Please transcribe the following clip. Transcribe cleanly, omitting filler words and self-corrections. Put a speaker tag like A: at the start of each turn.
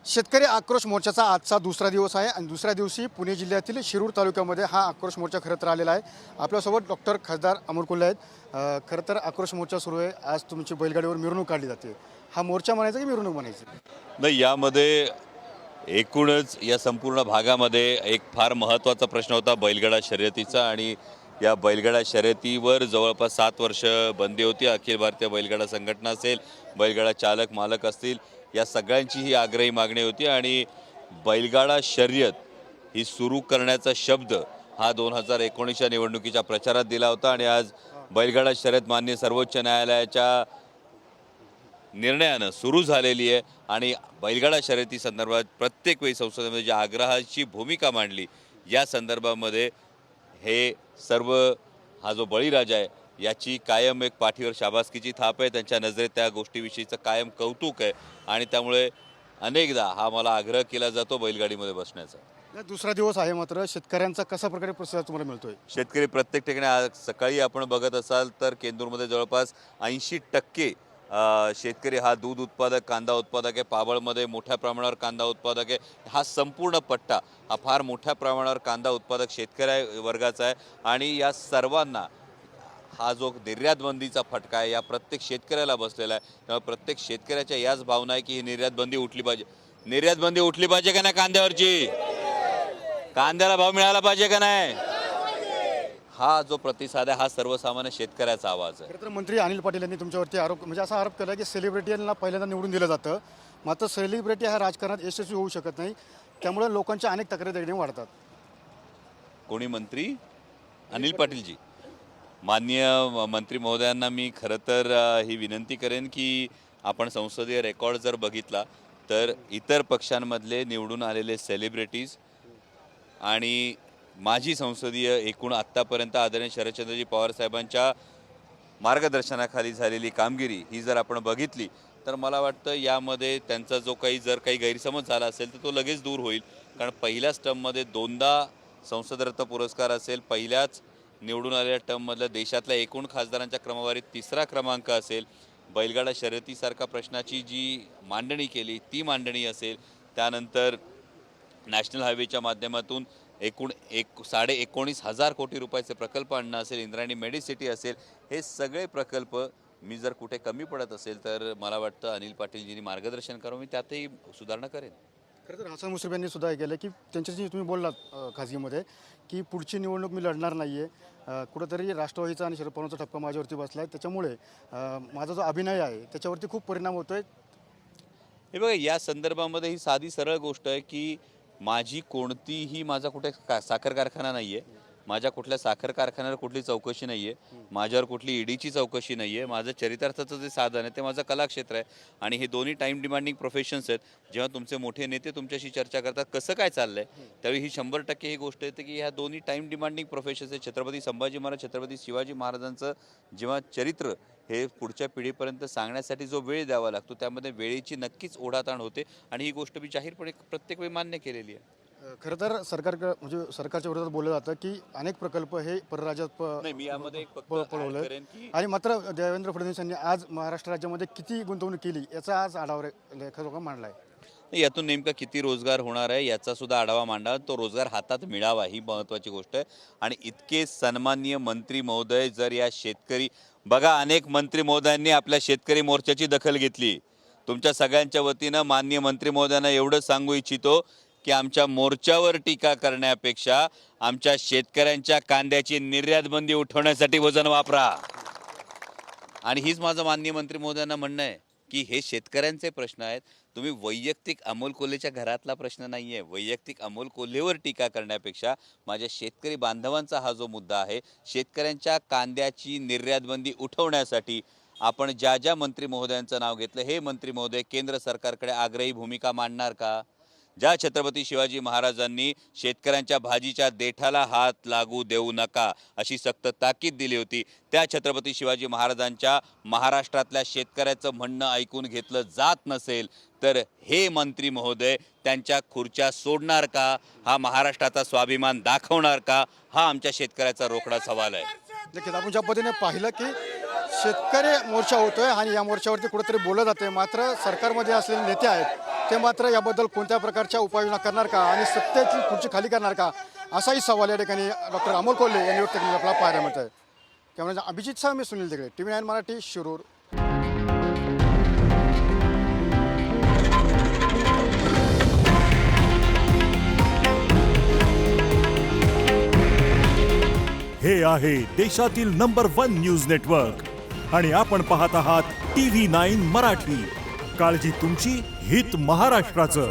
A: शेतकरी आक्रोश मोर्चाचा आजचा दुसरा दिवस आहे आणि दुसऱ्या दिवशी पुणे जिल्ह्यातील शिरूर तालुक्यामध्ये हा आक्रोश मोर्चा खरं तर आलेला आहे। आपल्यासोबत डॉक्टर खासदार अमोल कोल्हे आहेत। खरं तर आक्रोश मोर्चा सुरू आहे। आज तुमची बैलगाडीवर मिरवणूक काढली जाते। हा मोर्चा म्हणायचा की मिरवणूक म्हणायची?
B: नाही, यामध्ये एकूणच या संपूर्ण भागामध्ये एक फार महत्त्वाचा प्रश्न होता बैलगाडा शर्यतीचा आणि या बैलगाडा शर्यतीवर जवळपास 7 वर्ष बंदी होती। अखिल भारतीय बैलगाडा संघटना असेल, बैलगाडा चालक मालक असतील, या सगळ्यांची ही आग्रही मागणी होती आणि बैलगाडा शर्यत ही सुरू करण्याचा शब्द हा 2019च्या निवडणुकीच्या प्रचारात दिला होता आणि आज बैलगाडा शर्यत माननीय सर्वोच्च न्यायालयाच्या निर्णयानं सुरू झालेली आहे आणि बैलगाडा शर्यती संदर्भात प्रत्येक वेळी संसदेमध्ये जी आग्रहाची भूमिका मांडली या संदर्भामध्ये हे सर्व हा जो बळीराजा आहे याची कायम एक पाठीवर शाबासकीची थाप आहे। त्यांच्या नजरेत त्या गोष्टीविषयीचं कायम कौतुक आहे आणि त्यामुळे अनेकदा हा मला आग्रह केला जातो बैलगाडीमध्ये बसण्याचा।
A: दुसरा दिवस आहे, मात्र शेतकऱ्यांचा कशा प्रकारे प्रतिसाद तुम्हाला मिळतोय?
B: शेतकरी प्रत्येक ठिकाणी आज सकाळी आपण बघत असाल तर केंदूरमध्ये जवळपास 80% शेतकरी हा दूध उत्पादक, कांदा उत्पादक आहे। पाबळमध्ये मोठ्या प्रमाणावर कांदा उत्पादक आहे। हा संपूर्ण पट्टा हा फार मोठ्या प्रमाणावर कांदा उत्पादक शेतकरी वर्गाचा आहे आणि या सर्वांना हा जो निर्यात बंदीचा फटका आहे या प्रत्येक शेतकऱ्याला बसलेला आहे। त्यामुळे प्रत्येक शेतकऱ्याच्या याच भावना आहे की ही निर्यात बंदी उठली पाहिजे। निर्यात बंदी उठली पाहिजे का नाही? कांद्यावरची कांद्याला भाव मिळाला पाहिजे का नाही? हा जो प्रतिसाद आहे हा सर्वसामान्य शेतकऱ्याचा आवाज आहे।
A: खरं तर मंत्री अनिल पाटील यांनी तुमच्यावरती असा आरोप केला की सेलिब्रिटींना पहिल्यांदा निवडून दिलं जातं, मात्र सेलिब्रिटी हा राजकारणात यशस्वी होऊ शकत नाही, त्यामुळे लोकांच्या अनेक तक्रारी देखील वाढतात।
B: कोणी मंत्री? अनिल पाटीलजी। माननीय मंत्री महोदयांना मी खरं तर ही विनंती करेन की आपण संसदीय रेकॉर्ड जर बघितला तर इतर पक्षांमधले निवडून आलेले सेलिब्रिटीज आणि माजी संसदीय एकूण आत्तापर्यंत आदरणीय शरदचंद्रजी पवार साहेबांच्या मार्गदर्शनाखाली झालेली कामगिरी ही जर आपण बघितली तर मला वाटतं यामध्ये त्यांचा जो जर काही गैरसमज झाला असेल तर तो लगेच दूर होईल। कारण पहिल्याच टर्ममध्ये 2दा संसदरत्न पुरस्कार असेल, पहिल्याच निवडून आलेल्या टर्ममधल्या देशातल्या एकूण खासदारांच्या क्रमवारीत 3रा क्रमांक असेल, बैलगाडा शर्यतीसारखा प्रश्नाची जी मांडणी केली ती मांडणी असेल, त्यानंतर नॅशनल हायवेच्या माध्यमातून एकूण 19,500 कोटी रुपयाचे प्रकल्प आणणं असेल, इंद्रायणी मेडिसिटी असेल, हे सगळे प्रकल्प मी जर कुठे कमी पडत असेल तर मला वाटतं अनिल पाटीलजींनी मार्गदर्शन करावं, मी त्यातही सुधारणा करेन।
A: खरं तर हसन मुश्रीफ यांनी सुद्धा हे केलं की त्यांच्याशी तुम्ही बोललात खाजगीमध्ये की पुढची निवडणूक मी लढणार नाही आहे, कुठंतरी राष्ट्रवादीचा आणि शरद पवारांचा ठपका माझ्यावरती बसला आहे, त्याच्यामुळे माझा जो अभिनय आहे त्याच्यावरती खूप परिणाम होतो आहे।
B: हे बघा, या संदर्भामध्ये ही साधी सरळ गोष्ट आहे की माझी कोणतीही माझा कुठे साखर कारखाना नाही आहे, माझ्या कुठल्या साखर कारखान्यावर कुठली चौकशी नाही आहे, माझ्यावर कुठली ईडीची चौकशी नाही आहे। माझं चरितार्थाचं जे साधन आहे ते माझं कलाक्षेत्र आहे आणि हे दोन्ही टाईम डिमांडिंग प्रोफेशन्स आहेत। जेव्हा तुमचे मोठे नेते तुमच्याशी चर्चा करतात कसं काय चाललं आहे, त्यावेळी ही 100% ही गोष्ट येते की ह्या दोन्ही टाईम डिमांडिंग प्रोफेशन्स आहेत। छत्रपती संभाजी महाराज, छत्रपती शिवाजी महाराजांचं जेव्हा चरित्र हे पुढच्या पिढीपर्यंत सांगण्यासाठी जो वेळ द्यावा लागतो त्यामध्ये वेळेची नक्कीच ओढाताण होते आणि ही गोष्ट मी जाहीरपणे प्रत्येक वेळी मान्य केलेली आहे।
A: खरं तर सरकारच्या विरोधात बोललं जातं की अनेक प्रकल्प हे परराज्यात
B: नाही, मी यामध्ये एक फक्त
A: पळवलं
B: add करेन की
A: आणि मात्र देवेंद्र फडणवीस यांनी आज महाराष्ट्र राज्यामध्ये किती गुंतवणूक केली याचा आज आढावा लेखाजोखा मांडला आहे।
B: यातून नेमका किती रोजगार होणार आहे याचा सुद्धा आढावा मांडा, तो रोजगार हातात मिळावा ही महत्त्वाची गोष्ट आहे। आणि इतके सन्माननीय मंत्री महोदय जर या शेतकरी बघा, अनेक मंत्री महोदयांनी आपल्या शेतकरी मोर्चाची दखल घेतली। तुमच्या सगळ्यांच्या वतीनं माननीय मंत्री महोदयांना एवढं सांगू इच्छितो की आमच्या मोर्चावर टीका करण्यापेक्षा आमच्या शेतकऱ्यांच्या कांद्याची निर्यात बंदी उठवण्यासाठी वजन वापरा। आणि हीच माझं माननीय मंत्री महोदयांना म्हणणं आहे की हे शेतकऱ्यांचे प्रश्न आहेत। तुम्ही वैयक्तिक अमोल कोल्हेच्या घरातला प्रश्न नाही आहे, वैयक्तिक अमोल कोल्हेवर टीका करण्यापेक्षा माझ्या शेतकरी बांधवांचा हा जो मुद्दा आहे, शेतकऱ्यांच्या कांद्याची निर्यात बंदी उठवण्यासाठी आपण ज्या ज्या मंत्री महोदयांचं नाव घेतलं हे मंत्री महोदय केंद्र सरकारकडे आग्रही भूमिका मांडणार का? ज्या छत्रपती शिवाजी महाराजांनी शेतकऱ्यांच्या भाजीच्या देठाला हात लागू देऊ नका अशी सक्त ताकीद दिली होती, त्या छत्रपती शिवाजी महाराजांच्या महाराष्ट्रातल्या शेतकऱ्याचं म्हणणं ऐकून घेतलं जात नसेल तर हे मंत्री महोदय त्यांच्या खुर्च्या सोडणार का? हा महाराष्ट्राचा स्वाभिमान दाखवणार का? हा आमच्या शेतकऱ्याचा रोखडा सवाल आहे।
A: नक्कीच आपण ज्या पद्धतीने पाहिलं की शेतकरी मोर्चा होतोय आणि या मोर्चावरती कुठेतरी बोललं जाते, मात्र सरकारमध्ये असलेले नेते आहेत ते मात्र याबद्दल कोणत्या प्रकारच्या उपाययोजना करणार का आणि सत्तेची खुर्ची खाली करणार का, असाही सवाल या ठिकाणी डॉक्टर अमोल कोल्हे यांनी व्यक्त केलेला आपल्याला पाहायला मिळत आहे. कॅमेरा अभिजित सह मी सुनील तिकडे, TV9 मराठी, शिरूर.
C: हे आहे देशातील नंबर 1 न्यूज नेटवर्क आणि आपण पाहत आहात TV9 मराठी. काळजी तुमची, हित महाराष्ट्राचं.